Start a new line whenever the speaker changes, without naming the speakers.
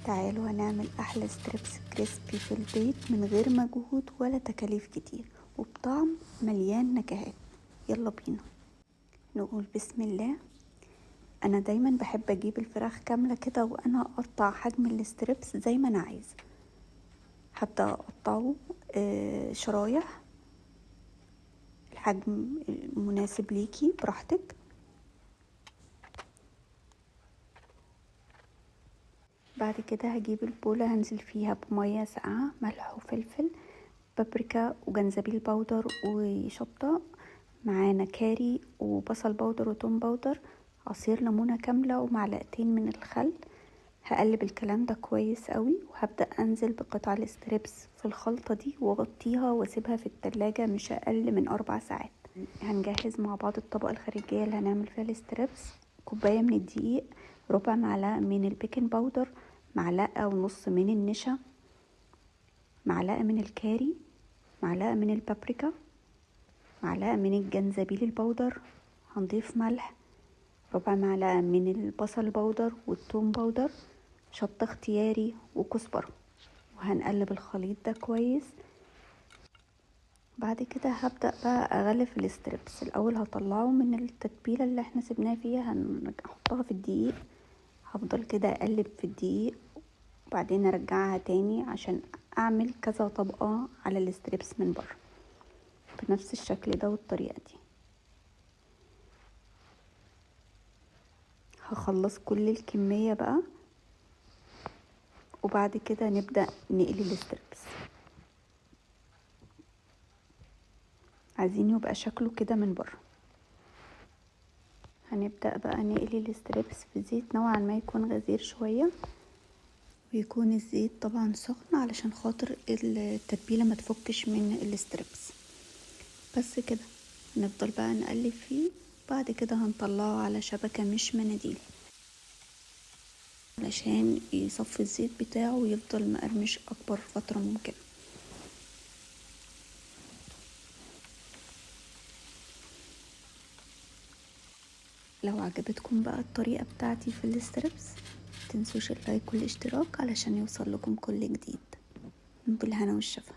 تعالوا هنعمل احلى ستريبس كريسبي في البيت من غير مجهود ولا تكاليف كتير وبطعم مليان نكهات. يلا بينا نقول بسم الله. انا دايما بحب اجيب الفراخ كاملة كده وانا اقطع حجم الستريبس زي ما انا عايزة. هبدأ اقطعه شرايح الحجم المناسب ليكي براحتك. بعد كده هجيب البولة هنزل فيها بمية ساقعة، ملح وفلفل، بابريكا وجنزبيل باودر وشطة، معانا كاري وبصل باودر وتوم باودر، عصير ليمونة كاملة ومعلقتين من الخل. هقلب الكلام ده كويس قوي وهبدأ انزل بقطع الستريبس في الخلطة دي واغطيها واسيبها في التلاجة مش اقل من 4 ساعات. هنجهز مع بعض الطبقة الخارجية اللي هنعمل فيها الستريبس. كوباية من الدقيق، ربع معلقة من البيكنج باودر، معلقة ونص من النشا، معلقة من الكاري، معلقة من البابريكا، معلقة من الجنزبيل البودر، هنضيف ملح، ربع معلقة من البصل باودر والثوم باودر، شطة اختياري وكزبرة، وهنقلب الخليط ده كويس. بعد كده هبدأ بقى اغلف الستريبس. الاول هطلعه من التتبيلة اللي احنا سيبناها فيها، هنحطها في الدقيق، هفضل كده اقلب في الدقيق وبعدين ارجعها تاني عشان اعمل كذا طبقة على الستريبس من بره بنفس الشكل ده والطريقة دي. هخلص كل الكمية بقى وبعد كده نبدأ نقلي الستريبس. عايزين يبقى شكله كده من بره. هنبدأ بقى نقلي الستريبس في زيت نوعا ما يكون غزير شوية، ويكون الزيت طبعا سخن علشان خاطر التتبيلة ما تفكش من الستريبس. بس كده نفضل بقى نقلب فيه. بعد كده هنطلعه على شبكة مش مناديل علشان يصفي الزيت بتاعه ويفضل مقرمش اكبر فترة ممكنة. لو عجبتكم بقى الطريقة بتاعتي في الستريبس متنسوش اللايك والاشتراك علشان يوصل لكم كل جديد. بالهنا والشفا.